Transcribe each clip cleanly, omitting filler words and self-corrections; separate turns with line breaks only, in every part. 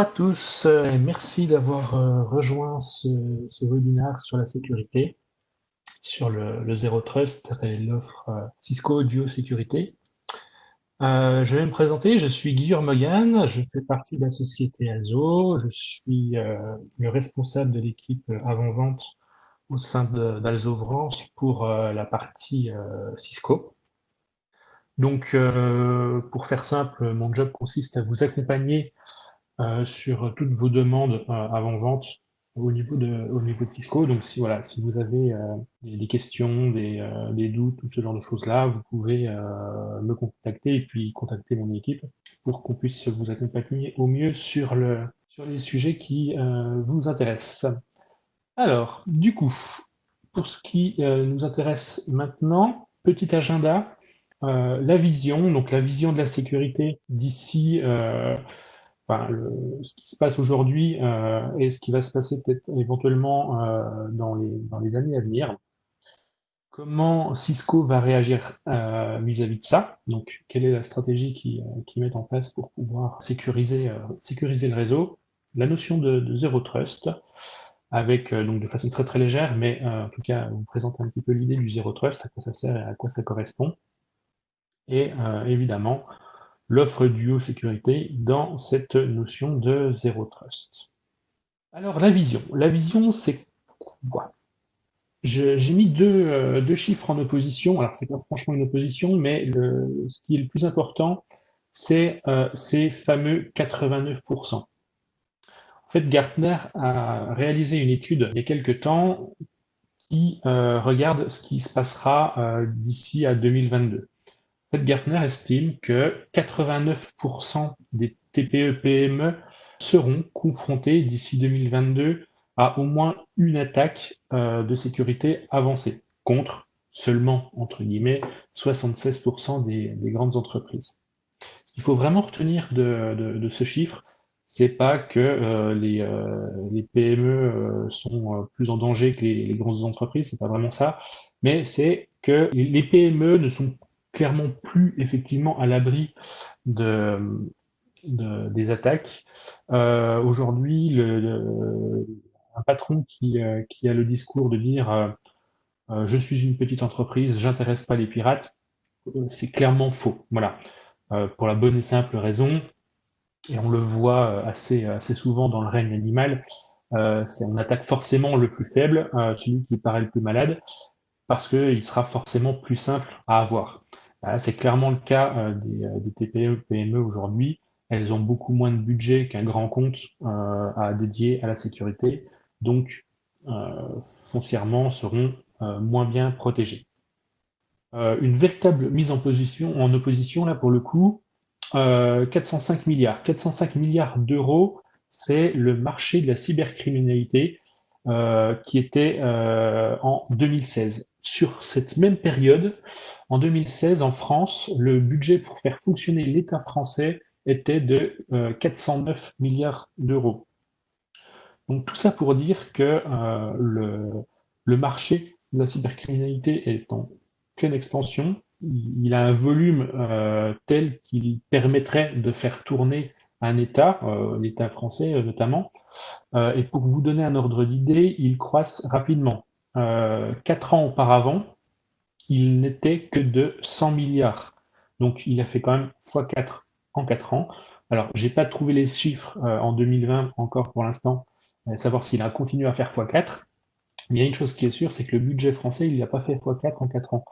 Bonjour à tous, merci d'avoir rejoint ce webinaire sur la sécurité, sur le Zero Trust et l'offre Cisco Duo Sécurité. Je vais me présenter, je suis Guillaume Mogan, je fais partie de la société Alzo, je suis le responsable de l'équipe avant-vente au sein d'Alzo France pour la partie Cisco. Donc, pour faire simple, mon job consiste à vous accompagner sur toutes vos demandes avant-vente au niveau de Cisco. Donc si voilà, si vous avez des questions, des doutes, tout ce genre de choses-là, vous pouvez me contacter et puis contacter mon équipe pour qu'on puisse vous accompagner au mieux sur les sujets qui vous intéressent. Alors, du coup, pour ce qui nous intéresse maintenant, petit agenda, la vision, donc la vision de la sécurité d'ici enfin, ce qui se passe aujourd'hui et ce qui va se passer peut-être éventuellement dans les années à venir. Comment Cisco va réagir vis-à-vis de ça? Donc, quelle est la stratégie qu'ils mettent en place pour pouvoir sécuriser le réseau? La notion de Zero Trust, avec donc de façon très très légère, mais en tout cas, on vous présente un petit peu l'idée du Zero Trust, à quoi ça sert et à quoi ça correspond. Et évidemment, l'offre Duo Sécurité dans cette notion de Zero Trust. Alors la vision. La vision, c'est quoi? J'ai mis deux chiffres en opposition. Alors c'est pas franchement une opposition, mais ce qui est le plus important, c'est ces fameux 89%. En fait, Gartner a réalisé une étude il y a quelques temps qui regarde ce qui se passera d'ici à 2022. En fait, Gartner estime que 89% des TPE-PME seront confrontés d'ici 2022 à au moins une attaque de sécurité avancée, contre seulement, entre guillemets, 76% des grandes entreprises. Ce qu'il faut vraiment retenir de ce chiffre, c'est pas que les PME sont plus en danger que les grosses entreprises, c'est pas vraiment ça, mais c'est que les PME ne sont clairement plus effectivement à l'abri de, des attaques. Aujourd'hui, un patron qui a le discours de dire je suis une petite entreprise, j'intéresse pas les pirates, c'est clairement faux. Voilà. Pour la bonne et simple raison, et on le voit assez souvent dans le règne animal, c'est on attaque forcément le plus faible, celui qui paraît le plus malade, parce qu'il sera forcément plus simple à avoir. C'est clairement le cas des TPE, PME aujourd'hui. Elles ont beaucoup moins de budget qu'un grand compte à dédier à la sécurité, donc foncièrement seront moins bien protégées. Une véritable mise en opposition, là pour le coup, 405 milliards. 405 milliards d'euros, c'est le marché de la cybercriminalité qui était en 2016. Sur cette même période, en 2016, en France, le budget pour faire fonctionner l'État français était de 409 milliards d'euros. Donc tout ça pour dire que le marché de la cybercriminalité est en pleine expansion. Il a un volume tel qu'il permettrait de faire tourner un État, l'État français notamment. Et pour vous donner un ordre d'idée, il croisse rapidement. 4 ans auparavant, il n'était que de 100 milliards. Donc il a fait quand même x4 en 4 ans. Alors, j'ai pas trouvé les chiffres en 2020 encore pour l'instant, savoir s'il a continué à faire x4. Mais il y a une chose qui est sûre, c'est que le budget français, il n'a pas fait x4 en 4 ans.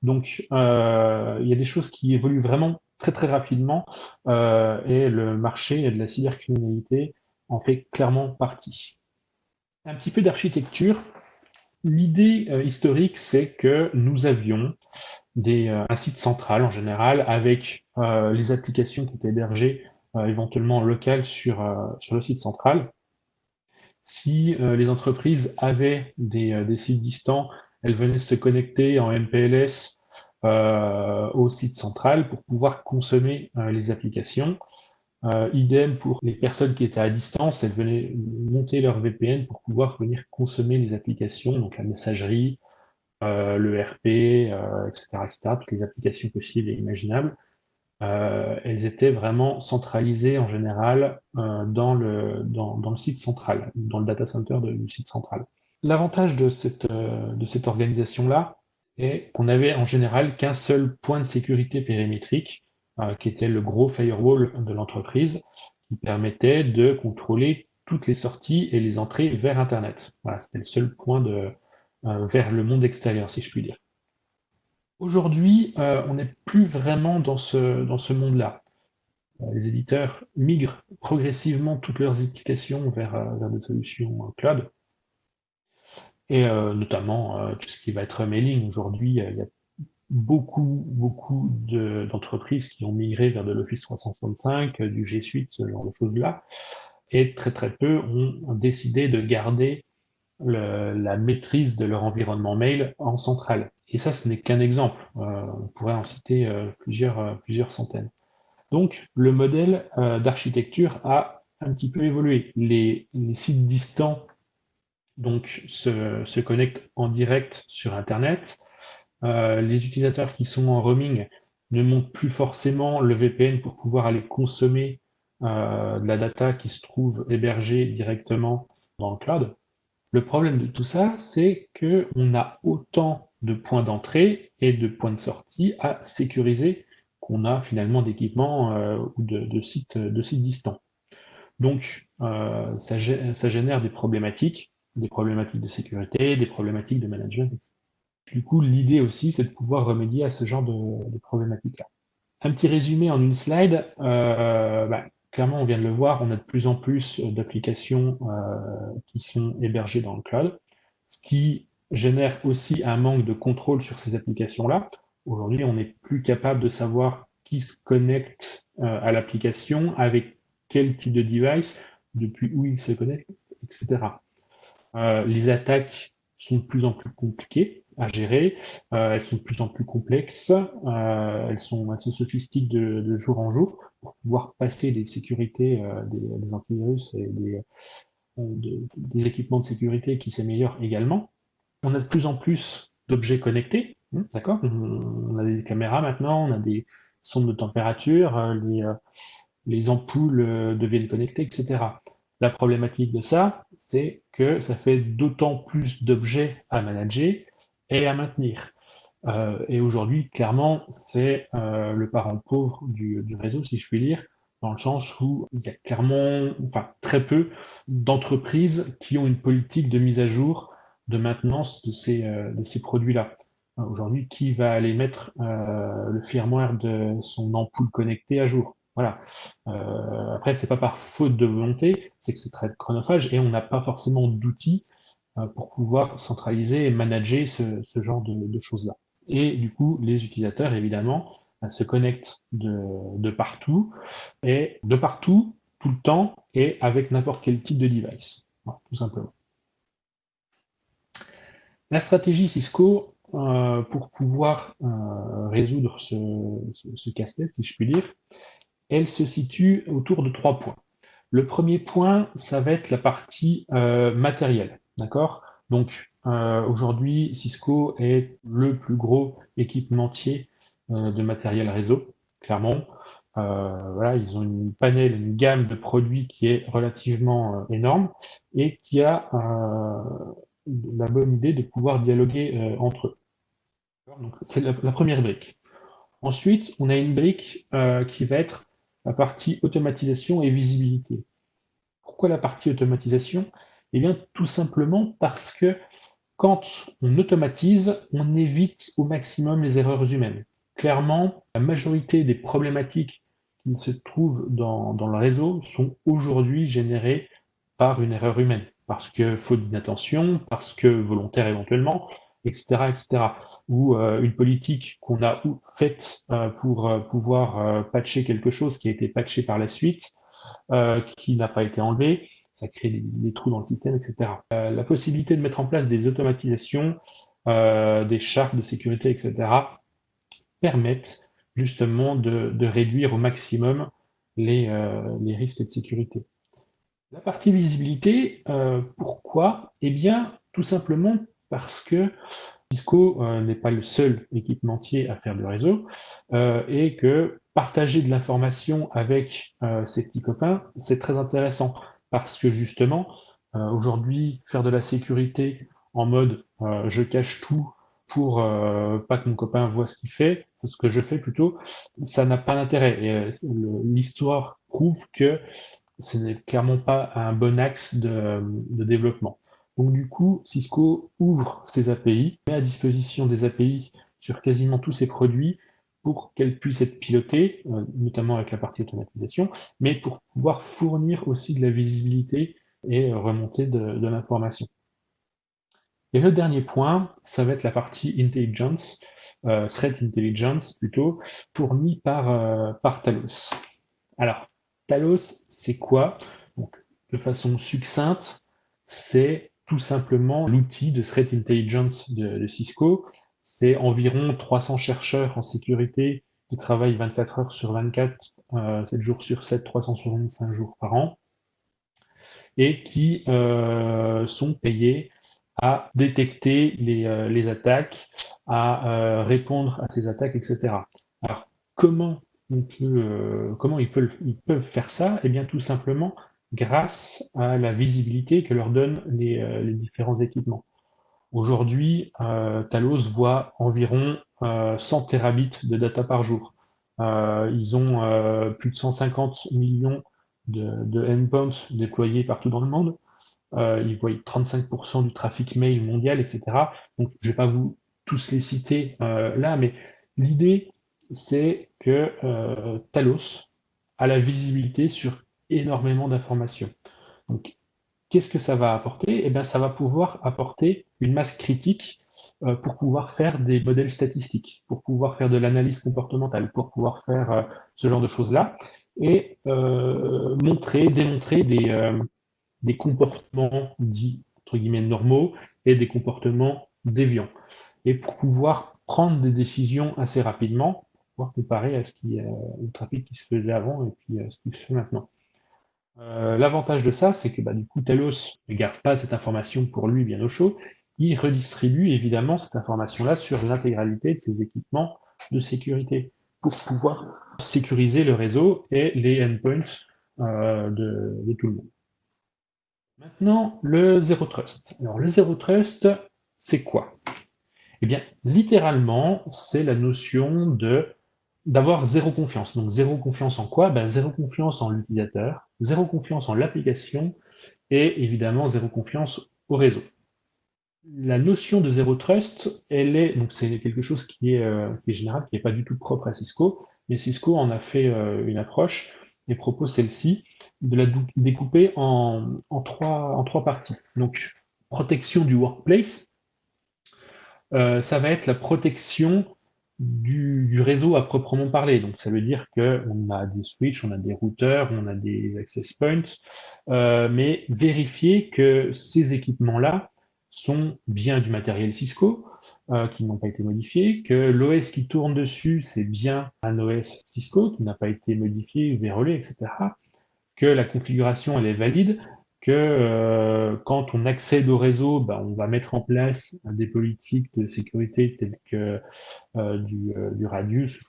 Donc, il y a des choses qui évoluent vraiment très très rapidement et le marché de la cybercriminalité en fait clairement partie. Un petit peu d'architecture. L'idée historique, c'est que nous avions un site central en général avec les applications qui étaient hébergées éventuellement en local sur le site central. Si les entreprises avaient des sites distants, elles venaient se connecter en MPLS au site central pour pouvoir consommer les applications. Idem pour les personnes qui étaient à distance, elles venaient monter leur VPN pour pouvoir venir consommer les applications, donc la messagerie, le RP, etc., etc., toutes les applications possibles et imaginables. elles étaient vraiment centralisées en général dans le site central, dans le data center du site central. L'avantage de cette organisation-là est qu'on avait en général qu'un seul point de sécurité périmétrique, qui était le gros firewall de l'entreprise, qui permettait de contrôler toutes les sorties et les entrées vers Internet. Voilà, c'était le seul point vers le monde extérieur, si je puis dire. Aujourd'hui, on n'est plus vraiment dans ce monde-là. Les éditeurs migrent progressivement toutes leurs applications vers des solutions cloud, et notamment tout ce qui va être mailing. Aujourd'hui, il y a beaucoup d'entreprises qui ont migré vers de l'Office 365, du G Suite, ce genre de choses-là, et très peu ont décidé de garder la maîtrise de leur environnement mail en centrale. Et ça, ce n'est qu'un exemple. On pourrait en citer plusieurs centaines. Donc, le modèle d'architecture a un petit peu évolué. Les sites distants donc, se connectent en direct sur Internet. Les utilisateurs qui sont en roaming ne montent plus forcément le VPN pour pouvoir aller consommer de la data qui se trouve hébergée directement dans le cloud. Le problème de tout ça, c'est qu'on a autant de points d'entrée et de points de sortie à sécuriser qu'on a finalement d'équipements ou de sites distants. Donc, ça génère des problématiques de sécurité, des problématiques de management, etc. Du coup, l'idée aussi, c'est de pouvoir remédier à ce genre de problématiques-là. Un petit résumé en une slide. Clairement, on vient de le voir, on a de plus en plus d'applications qui sont hébergées dans le cloud, ce qui génère aussi un manque de contrôle sur ces applications-là. Aujourd'hui, on n'est plus capable de savoir qui se connecte à l'application, avec quel type de device, depuis où il se connecte, etc. Les attaques sont de plus en plus compliquées à gérer, elles sont de plus en plus complexes, elles se sophistiquent de jour en jour pour pouvoir passer des sécurités, des antivirus et des équipements de sécurité qui s'améliorent également. On a de plus en plus d'objets connectés, d'accord? On a des caméras maintenant, on a des sondes de température, les ampoules deviennent connectées, etc. La problématique de ça, c'est que ça fait d'autant plus d'objets à manager et à maintenir. Et aujourd'hui, clairement, c'est le parent pauvre du réseau, si je puis dire, dans le sens où il y a clairement, enfin très peu d'entreprises qui ont une politique de mise à jour, de maintenance de ces produits-là. Aujourd'hui, qui va aller mettre le firmware de son ampoule connectée à jour? Voilà. Après, c'est pas par faute de volonté, c'est que c'est très chronophage et on n'a pas forcément d'outils pour pouvoir centraliser et manager ce genre de choses-là. Et du coup, les utilisateurs, évidemment, se connectent de partout, et de partout, tout le temps, et avec n'importe quel type de device. Voilà, tout simplement. La stratégie Cisco, pour pouvoir résoudre ce casse-tête, si je puis dire, elle se situe autour de 3 points. Le premier point, ça va être la partie matérielle, d'accord? Donc aujourd'hui, Cisco est le plus gros équipementier de matériel réseau, clairement. Voilà, ils ont une gamme de produits qui est relativement énorme et qui a la bonne idée de pouvoir dialoguer entre eux. Donc c'est la première brique. Ensuite, on a une brique qui va être la partie automatisation et visibilité. Pourquoi la partie automatisation? Eh bien, tout simplement parce que quand on automatise, on évite au maximum les erreurs humaines. Clairement, la majorité des problématiques qui se trouvent dans le réseau sont aujourd'hui générées par une erreur humaine, parce que faute d'inattention, parce que volontaire éventuellement, etc., etc. Ou une politique qu'on a faite pour pouvoir patcher quelque chose qui a été patché par la suite, qui n'a pas été enlevé, ça crée des trous dans le système, etc. La possibilité de mettre en place des automatisations, des chartes de sécurité, etc., permettent justement de réduire au maximum les risques de sécurité. La partie visibilité, pourquoi? Eh bien, tout simplement parce que Cisco n'est pas le seul équipementier à faire du réseau et que partager de l'information avec ses petits copains, c'est très intéressant parce que justement, aujourd'hui, faire de la sécurité en mode je cache tout pour pas que mon copain voit ce qu'il fait, ce que je fais plutôt, ça n'a pas d'intérêt. Et l'histoire prouve que ce n'est clairement pas un bon axe de développement. Donc du coup, Cisco ouvre ses API, met à disposition des API sur quasiment tous ses produits pour qu'elles puissent être pilotées, notamment avec la partie automatisation, mais pour pouvoir fournir aussi de la visibilité et remonter de l'information. Et le dernier point, ça va être la partie intelligence, threat intelligence plutôt, fournie par Talos. Alors, Talos, c'est quoi? Donc, de façon succincte, c'est tout simplement l'outil de threat intelligence de Cisco. C'est environ 300 chercheurs en sécurité qui travaillent 24 heures sur 24, 7 jours sur 7, 365 jours par an, et qui sont payés à détecter les attaques, à répondre à ces attaques, etc. Alors, comment comment ils peuvent faire ça? Eh bien, tout simplement grâce à la visibilité que leur donnent les différents équipements. Aujourd'hui, Talos voit environ 100 terabits de data par jour. Ils ont plus de 150 millions de endpoints déployés partout dans le monde. Ils voient 35% du trafic mail mondial, etc. Donc, je ne vais pas vous tous les citer là, mais l'idée, c'est que Talos a la visibilité sur énormément d'informations. Donc, qu'est-ce que ça va apporter? Eh bien, ça va pouvoir apporter une masse critique pour pouvoir faire des modèles statistiques, pour pouvoir faire de l'analyse comportementale, pour pouvoir faire ce genre de choses-là, et démontrer des comportements dits entre guillemets normaux et des comportements déviants. Et pour pouvoir prendre des décisions assez rapidement, pour pouvoir comparer à au trafic qui se faisait avant et puis ce qui se fait maintenant. L'avantage de ça, c'est que bah, du coup, Telos ne garde pas cette information pour lui bien au chaud, il redistribue évidemment cette information-là sur l'intégralité de ses équipements de sécurité pour pouvoir sécuriser le réseau et les endpoints de tout le monde. Maintenant, le Zero Trust. Alors, le Zero Trust, c'est quoi? Eh bien, littéralement, c'est la notion d'avoir zéro confiance. Donc, zéro confiance en quoi? Ben, zéro confiance en l'utilisateur, zéro confiance en l'application et évidemment zéro confiance au réseau. La notion de zéro trust, donc c'est quelque chose qui est général, qui n'est pas du tout propre à Cisco, mais Cisco en a fait une approche et propose celle-ci de la découper en trois parties. Donc, protection du workplace, ça va être la protection du réseau à proprement parler. Donc, ça veut dire qu'on a des switches, on a des routeurs, on a des access points, mais vérifier que ces équipements-là sont bien du matériel Cisco, qui n'ont pas été modifiés, que l'OS qui tourne dessus, c'est bien un OS Cisco qui n'a pas été modifié, vérolé, etc., que la configuration elle est valide, que quand on accède au réseau, ben, on va mettre en place des politiques de sécurité telles que du radius,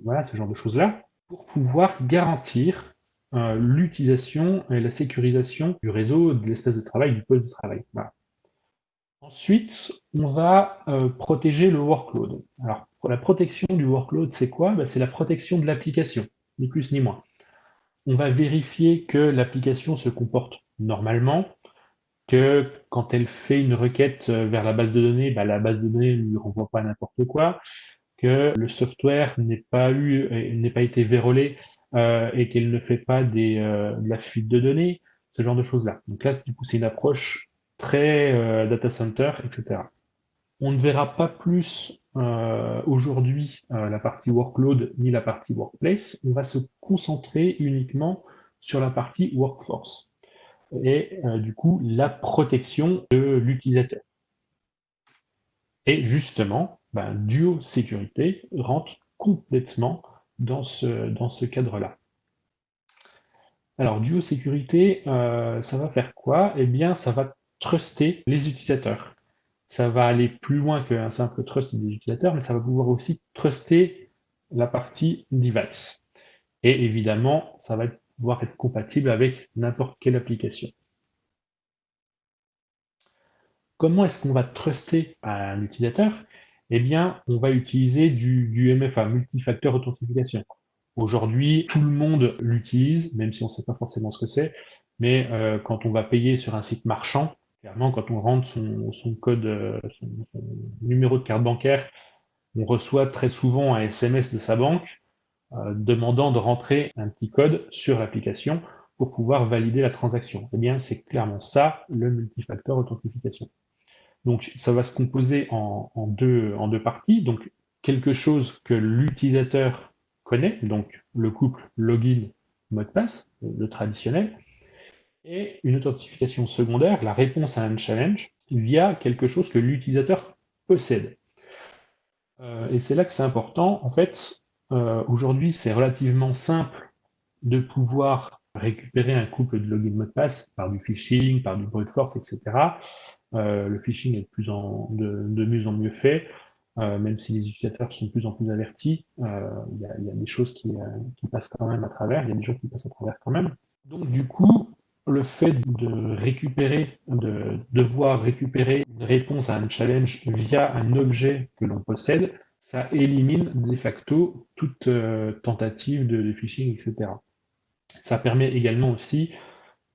voilà, ce genre de choses-là, pour pouvoir garantir l'utilisation et la sécurisation du réseau, de l'espace de travail, du poste de travail. Voilà. Ensuite, on va protéger le workload. Alors, pour la protection du workload, c'est quoi? Ben, c'est la protection de l'application, ni plus ni moins. On va vérifier que l'application se comporte normalement, que quand elle fait une requête vers la base de données, bah, la base de données ne lui renvoie pas n'importe quoi, que le software n'ait pas été vérolé et qu'elle ne fait pas de la fuite de données, ce genre de choses-là. Donc là, du coup, c'est une approche très data center, etc. On ne verra pas plus aujourd'hui la partie workload ni la partie workplace. On va se concentrer uniquement sur la partie workforce et du coup la protection de l'utilisateur. Et justement, ben, Duo Sécurité rentre complètement dans ce cadre-là. Alors, Duo Sécurité, ça va faire quoi? Eh bien, ça va truster les utilisateurs. Ça va aller plus loin qu'un simple trust des utilisateurs, mais ça va pouvoir aussi truster la partie device. Et évidemment, ça va pouvoir être compatible avec n'importe quelle application. Comment est-ce qu'on va truster un utilisateur? Eh bien, on va utiliser du MFA, Multifactor Authentification. Aujourd'hui, tout le monde l'utilise, même si on ne sait pas forcément ce que c'est, mais quand on va payer sur un site marchand, clairement, quand on rentre son code, son numéro de carte bancaire, on reçoit très souvent un SMS de sa banque demandant de rentrer un petit code sur l'application pour pouvoir valider la transaction. Eh bien, c'est clairement ça, le multifactor authentification. Donc, ça va se composer en deux parties. Donc, quelque chose que l'utilisateur connaît, donc le couple login, mot de passe, le traditionnel, et une authentification secondaire, la réponse à un challenge, via quelque chose que l'utilisateur possède. Et c'est là que c'est important. En fait, aujourd'hui, c'est relativement simple de pouvoir récupérer un couple de login mot de passe par du phishing, par du brute force, etc. Le phishing est de mieux en mieux fait, même si les utilisateurs sont de plus en plus avertis. Il y a des choses qui passent quand même à travers, il y a des gens qui passent à travers quand même. Donc du coup, le fait de devoir récupérer une réponse à un challenge via un objet que l'on possède, ça élimine de facto toute tentative de phishing, etc. Ça permet également aussi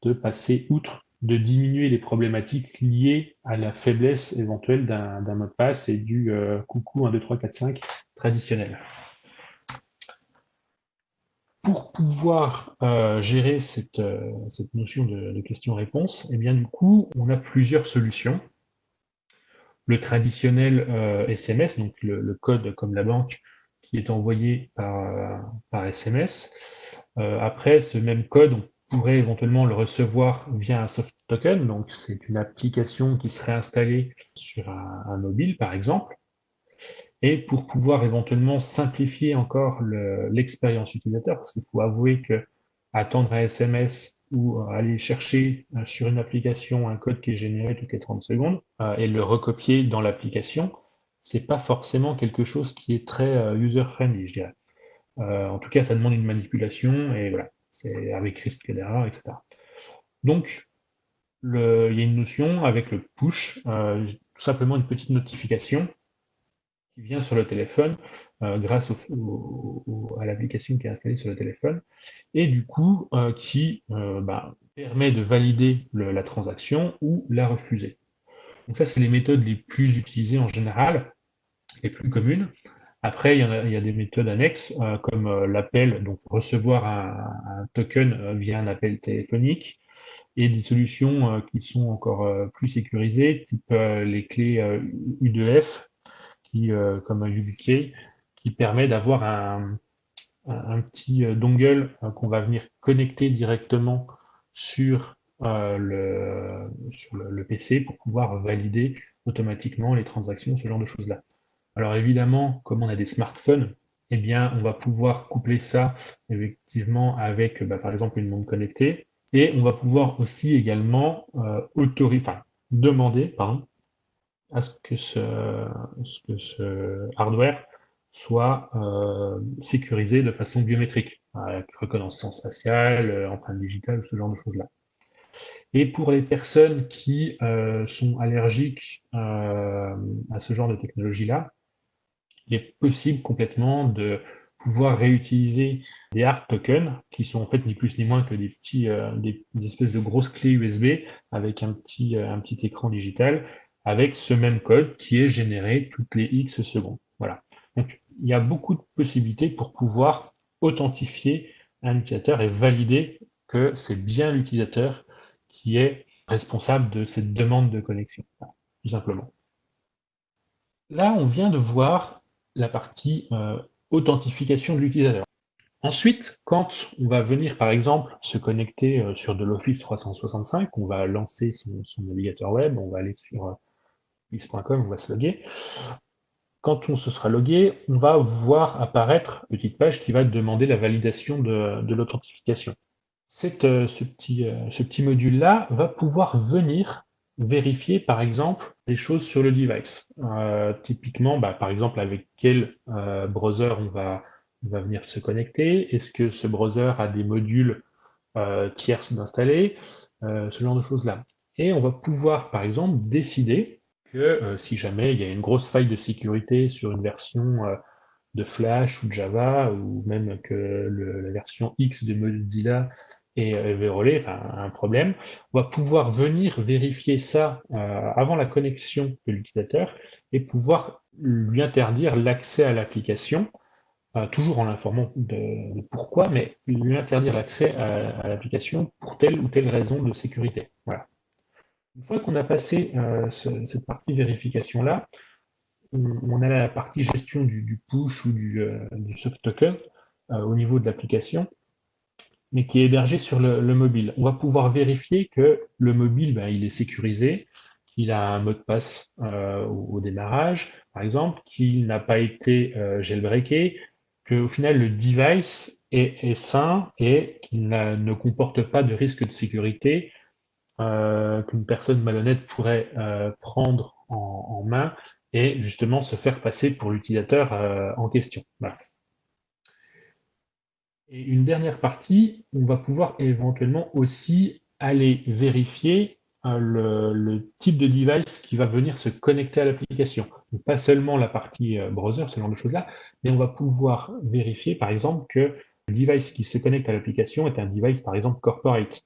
de passer outre, de diminuer les problématiques liées à la faiblesse éventuelle d'un mot de passe et du coucou 1, 2, 3, 4, 5 traditionnel. Pour pouvoir gérer cette notion de question-réponse, eh bien du coup, on a plusieurs solutions. Le traditionnel SMS, donc le code comme la banque, qui est envoyé par SMS. Après, ce même code, on pourrait éventuellement le recevoir via un soft token, donc c'est une application qui serait installée sur un mobile, par exemple. Et pour pouvoir éventuellement simplifier encore l'expérience utilisateur, parce qu'il faut avouer que attendre un SMS ou aller chercher sur une application un code qui est généré toutes les 30 secondes et le recopier dans l'application, c'est pas forcément quelque chose qui est très user-friendly, je dirais. En tout cas, ça demande une manipulation et voilà, c'est avec risque d'erreur, etc. Donc, il y a une notion avec le push, tout simplement une petite notification qui vient sur le téléphone grâce à l'application qui est installée sur le téléphone et du coup qui permet de valider la transaction ou la refuser. Donc ça, c'est les méthodes les plus utilisées en général, les plus communes. Après, il y a des méthodes annexes comme l'appel, donc recevoir un token via un appel téléphonique, et des solutions qui sont encore plus sécurisées, type les clés U2F, comme un YubiKey, qui permet d'avoir un petit dongle qu'on va venir connecter directement sur, le PC pour pouvoir valider automatiquement les transactions, ce genre de choses-là. Alors évidemment, comme on a des smartphones, eh bien, on va pouvoir coupler ça effectivement avec, par exemple, une montre connectée, et on va pouvoir aussi également demander, pardon, à ce que ce hardware soit sécurisé de façon biométrique, avec reconnaissance faciale, empreinte digitale, ce genre de choses-là. Et pour les personnes qui sont allergiques à ce genre de technologie-là, il est possible complètement de pouvoir réutiliser des hard tokens, qui sont en fait ni plus ni moins que des espèces de grosses clés USB avec un petit écran digital, avec ce même code qui est généré toutes les X secondes. Voilà. Donc il y a beaucoup de possibilités pour pouvoir authentifier un utilisateur et valider que c'est bien l'utilisateur qui est responsable de cette demande de connexion, tout simplement. Là, on vient de voir la partie authentification de l'utilisateur. Ensuite, quand on va venir, par exemple, se connecter sur de l'Office 365, on va lancer son navigateur web, on va aller sur office.com, on va se loguer. Quand on se sera logué, on va voir apparaître une petite page qui va demander la validation de l'authentification. Ce petit module-là va pouvoir venir vérifier, par exemple, des choses sur le device. Typiquement, par exemple, avec quel browser va venir se connecter? Est-ce que ce browser a des modules tierces d'installer? Ce genre de choses-là. Et on va pouvoir, par exemple, décider que si jamais il y a une grosse faille de sécurité sur une version de Flash ou de Java, ou même que la version X de Mozilla est vérolée, enfin un problème, on va pouvoir venir vérifier ça avant la connexion de l'utilisateur et pouvoir lui interdire l'accès à l'application, toujours en l'informant de pourquoi, mais lui interdire l'accès à l'application pour telle ou telle raison de sécurité. Voilà. Une fois qu'on a passé cette partie vérification-là, on a la partie gestion du push ou du soft token au niveau de l'application, mais qui est hébergé sur le mobile. On va pouvoir vérifier que le mobile, ben, il est sécurisé, qu'il a un mot de passe au démarrage, par exemple, qu'il n'a pas été jailbreaké, qu'au final le device est sain et qu'il ne comporte pas de risque de sécurité qu'une personne malhonnête pourrait prendre en main et justement se faire passer pour l'utilisateur en question. Voilà. Et une dernière partie, on va pouvoir éventuellement aussi aller vérifier le type de device qui va venir se connecter à l'application. Donc pas seulement la partie browser, ce genre de choses-là, mais on va pouvoir vérifier par exemple que le device qui se connecte à l'application est un device par exemple corporate.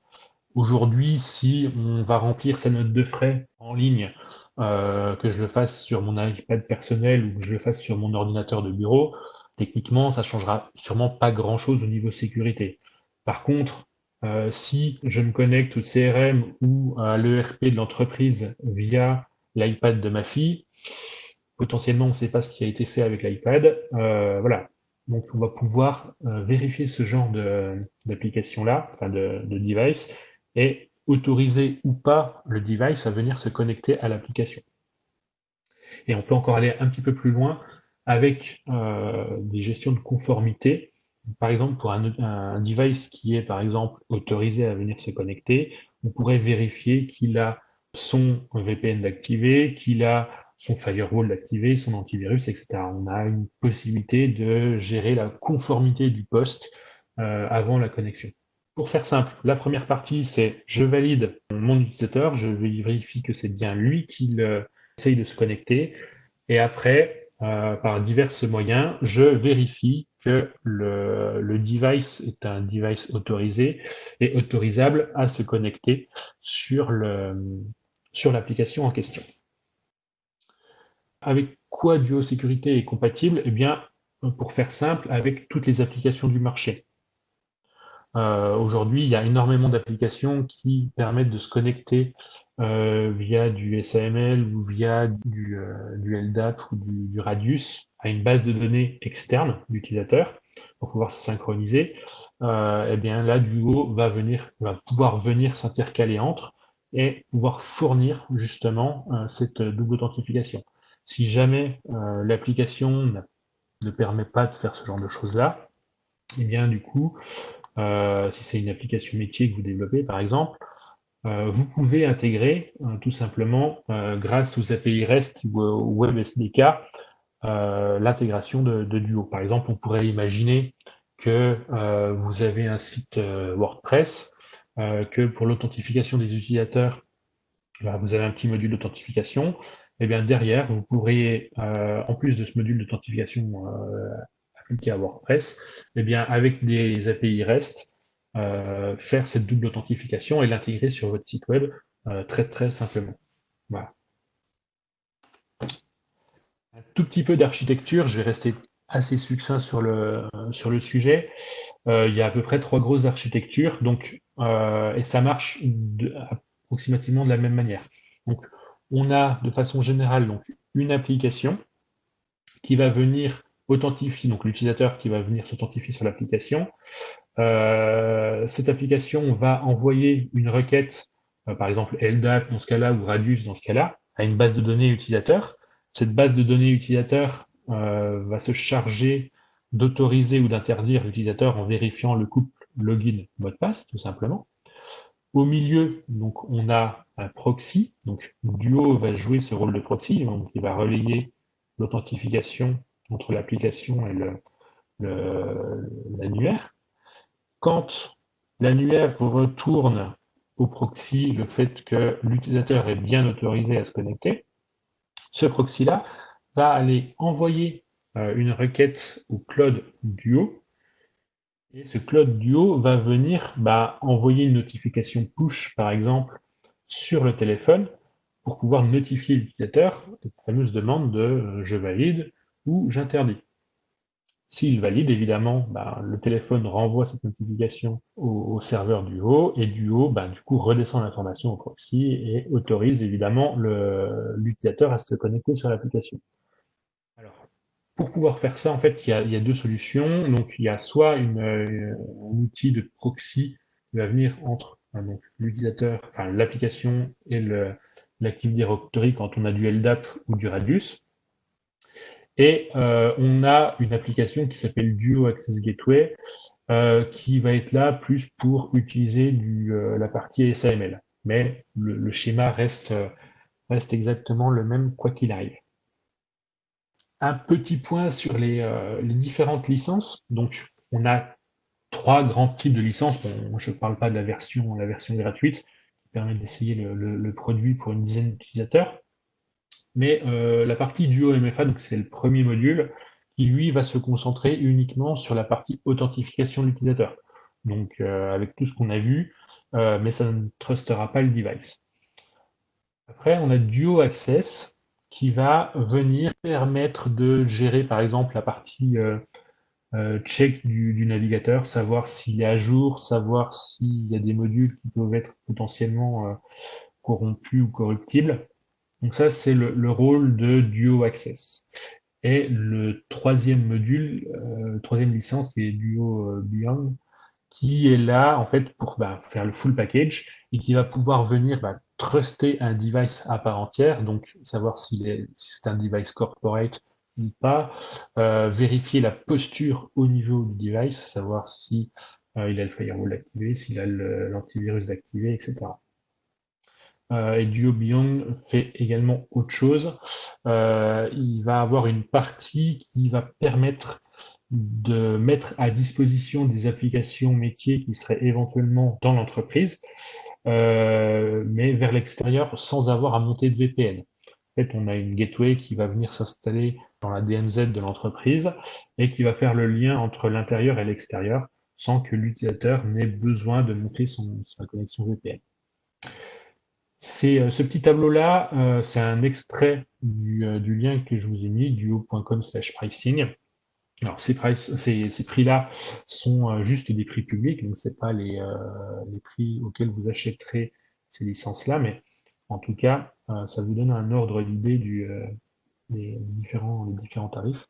Aujourd'hui, si on va remplir sa note de frais en ligne, que je le fasse sur mon iPad personnel ou que je le fasse sur mon ordinateur de bureau, techniquement, ça changera sûrement pas grand-chose au niveau sécurité. Par contre, si je me connecte au CRM ou à l'ERP de l'entreprise via l'iPad de ma fille, potentiellement, on ne sait pas ce qui a été fait avec l'iPad. Voilà. Donc, on va pouvoir vérifier ce genre d'application-là, enfin de device, et autoriser ou pas le device à venir se connecter à l'application. Et on peut encore aller un petit peu plus loin avec des gestions de conformité. Par exemple, pour un device qui est, par exemple, autorisé à venir se connecter, on pourrait vérifier qu'il a son VPN d'activé, qu'il a son firewall d'activé, son antivirus, etc. On a une possibilité de gérer la conformité du poste avant la connexion. Pour faire simple, la première partie, c'est je valide mon utilisateur, je vérifie que c'est bien lui qui essaye de se connecter, et après, par divers moyens, je vérifie que le device est un device autorisé et autorisable à se connecter sur sur l'application en question. Avec quoi Duo Sécurité est compatible? Eh bien, pour faire simple, avec toutes les applications du marché. Aujourd'hui, il y a énormément d'applications qui permettent de se connecter via du SAML ou via du LDAP ou du Radius à une base de données externe d'utilisateurs pour pouvoir se synchroniser. Eh bien là, Duo va pouvoir venir s'intercaler entre et pouvoir fournir justement cette double authentification. Si jamais l'application ne permet pas de faire ce genre de choses-là, eh bien du coup, si c'est une application métier que vous développez, par exemple, vous pouvez intégrer tout simplement, grâce aux API REST ou au Web SDK, l'intégration de Duo. Par exemple, on pourrait imaginer que vous avez un site WordPress, que pour l'authentification des utilisateurs, vous avez un petit module d'authentification. Et bien derrière, vous pourriez, en plus de ce module d'authentification appliqué à WordPress, eh bien, avec des API REST, faire cette double authentification et l'intégrer sur votre site web très très simplement. Voilà. Un tout petit peu d'architecture, je vais rester assez succinct sur le sujet. Il y a à peu près trois grosses architectures, donc, et ça marche approximativement de la même manière. Donc, on a de façon générale donc, une application qui va venir authentifier, donc l'utilisateur qui va venir s'authentifier sur l'application. Cette application va envoyer une requête, par exemple LDAP dans ce cas-là ou Radius dans ce cas-là, à une base de données utilisateur. Cette base de données utilisateur va se charger d'autoriser ou d'interdire l'utilisateur en vérifiant le couple login mot de passe, tout simplement. Au milieu, donc, on a un proxy. Donc, Duo va jouer ce rôle de proxy, donc il va relayer l'authentification entre l'application l'annuaire. Quand l'annuaire retourne au proxy le fait que l'utilisateur est bien autorisé à se connecter, ce proxy-là va aller envoyer une requête au Cloud Duo, et ce Cloud Duo va venir envoyer une notification push, par exemple, sur le téléphone pour pouvoir notifier l'utilisateur cette fameuse demande de je valide ou j'interdis. S'il valide, évidemment, le téléphone renvoie cette notification au serveur Duo, et Duo, du coup, redescend l'information au proxy et autorise évidemment l'utilisateur à se connecter sur l'application. Alors, pour pouvoir faire ça, en fait, il y a deux solutions. Donc, il y a soit un outil de proxy qui va venir entre donc, l'utilisateur, enfin l'application et l'Active Directory quand on a du LDAP ou du Radius. Et on a une application qui s'appelle Duo Access Gateway qui va être là plus pour utiliser la partie SAML. Mais le schéma reste exactement le même quoi qu'il arrive. Un petit point sur les différentes licences. Donc, on a trois grands types de licences. Bon, je ne parle pas de la version gratuite qui permet d'essayer le produit pour une dizaine d'utilisateurs. Mais la partie Duo MFA, donc c'est le premier module, qui lui va se concentrer uniquement sur la partie authentification de l'utilisateur. Donc avec tout ce qu'on a vu, mais ça ne trustera pas le device. Après, on a Duo Access qui va venir permettre de gérer par exemple la partie check du navigateur, savoir s'il est à jour, savoir s'il y a des modules qui peuvent être potentiellement corrompus ou corruptibles. Donc ça, c'est le rôle de Duo Access. Et le troisième module, troisième licence, qui est Duo Beyond, qui est là en fait pour faire le full package et qui va pouvoir venir truster un device à part entière, donc savoir si c'est un device corporate ou pas, vérifier la posture au niveau du device, savoir si il a le firewall activé, s'il a l'antivirus activé, etc. Et Duo Beyond fait également autre chose. Il va avoir une partie qui va permettre de mettre à disposition des applications métiers qui seraient éventuellement dans l'entreprise, mais vers l'extérieur sans avoir à monter de VPN. En fait, on a une gateway qui va venir s'installer dans la DMZ de l'entreprise et qui va faire le lien entre l'intérieur et l'extérieur sans que l'utilisateur n'ait besoin de monter sa connexion VPN. Ce petit tableau-là, c'est un extrait du lien que je vous ai mis, duo.com/pricing. Alors ces prix-là sont juste des prix publics, donc c'est pas les prix auxquels vous achèterez ces licences-là, mais en tout cas, ça vous donne un ordre d'idée des différents tarifs.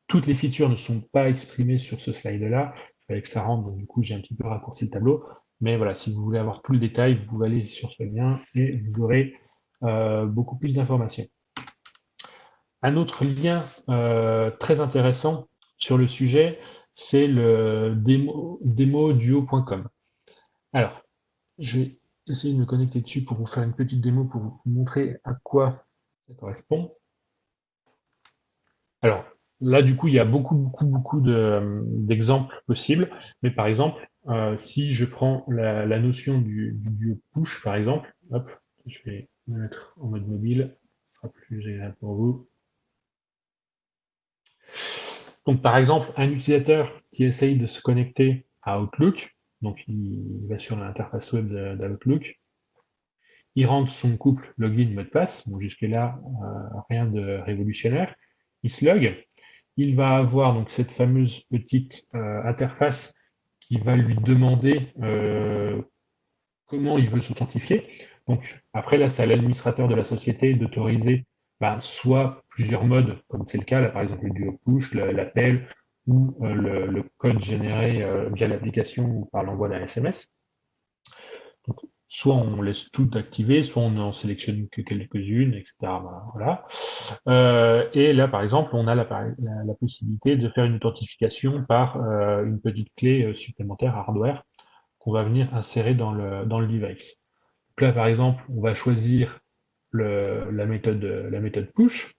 Toutes les features ne sont pas exprimées sur ce slide-là. Il fallait que ça rentre, donc du coup j'ai un petit peu raccourci le tableau. Mais voilà, si vous voulez avoir tout le détail, vous pouvez aller sur ce lien et vous aurez beaucoup plus d'informations. Un autre lien très intéressant sur le sujet, c'est le démo-duo.com. Alors, je vais essayer de me connecter dessus pour vous faire une petite démo pour vous montrer à quoi ça correspond. Alors, là, du coup, il y a beaucoup d'exemples possibles. Mais par exemple, si je prends la notion du duo push, par exemple, hop, je vais me mettre en mode mobile, ce sera plus agréable pour vous. Donc, par exemple, un utilisateur qui essaye de se connecter à Outlook, donc il va sur l'interface web d'Outlook, il rentre son couple login mot de passe, bon, jusque-là, rien de révolutionnaire, il se log, il va avoir donc cette fameuse petite interface qui va lui demander comment il veut s'authentifier. Donc après là, c'est à l'administrateur de la société d'autoriser soit plusieurs modes, comme c'est le cas là par exemple le duo push, l'appel ou le code généré via l'application ou par l'envoi d'un SMS. Donc, soit on laisse tout activer, soit on en sélectionne que quelques-unes, etc. Voilà. Et là, par exemple, on a la possibilité de faire une authentification par une petite clé supplémentaire hardware qu'on va venir insérer dans le device. Donc là, par exemple, on va choisir la méthode push.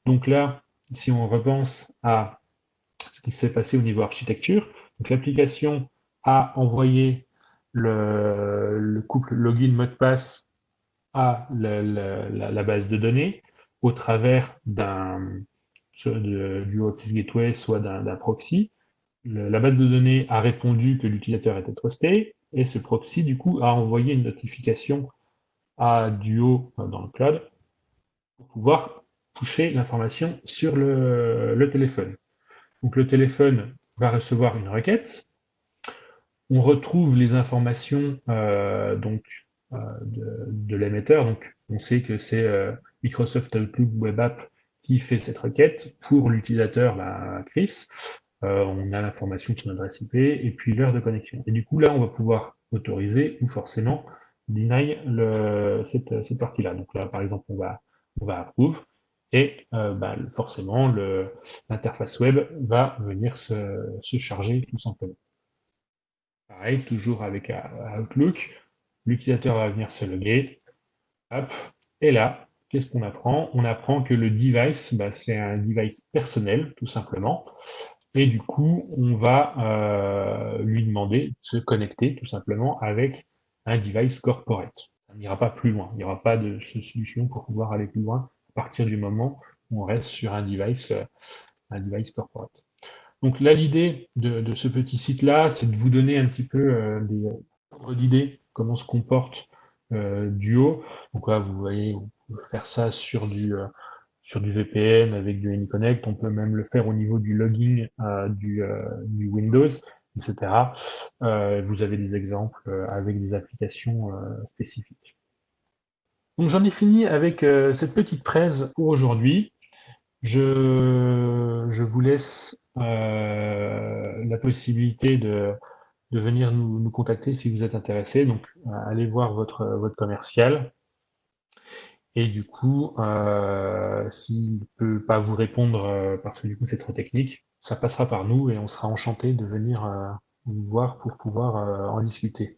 Donc là, si on repense à qui s'est passé au niveau architecture. Donc l'application a envoyé le couple login mot de passe à la base de données au travers du Otis Gateway, soit d'un proxy. La base de données a répondu que l'utilisateur était trusté, et ce proxy, du coup, a envoyé une notification à Duo dans le cloud pour pouvoir toucher l'information sur le téléphone. Donc le téléphone va recevoir une requête, on retrouve les informations de l'émetteur, donc on sait que c'est Microsoft Outlook Web App qui fait cette requête pour l'utilisateur Chris. On a l'information de son adresse IP et puis l'heure de connexion. Et du coup, là, on va pouvoir autoriser ou forcément deny cette partie-là. Donc là, par exemple, on va approve et forcément, l'interface web va venir se charger tout simplement. Pareil, toujours avec Outlook, l'utilisateur va venir se loguer, hop, et là, qu'est-ce qu'on apprend? On apprend que le device, c'est un device personnel, tout simplement, et du coup, on va lui demander de se connecter, tout simplement, avec un device corporate. Ça n'ira pas plus loin, il n'y aura pas de solution pour pouvoir aller plus loin à partir du moment où on reste sur un device corporate. Donc là, l'idée de ce petit site-là, c'est de vous donner un petit peu des ordres d'idées, comment se comporte Duo. Donc là, vous voyez, on peut faire ça sur du VPN avec du AnyConnect. On peut même le faire au niveau du logging du Windows, etc. Vous avez des exemples avec des applications spécifiques. Donc j'en ai fini avec cette petite presse pour aujourd'hui. Je vous laisse la possibilité de venir nous contacter si vous êtes intéressé. Donc, allez voir votre commercial. Et du coup, s'il ne peut pas vous répondre parce que du coup c'est trop technique, ça passera par nous et on sera enchanté de venir vous voir pour pouvoir en discuter.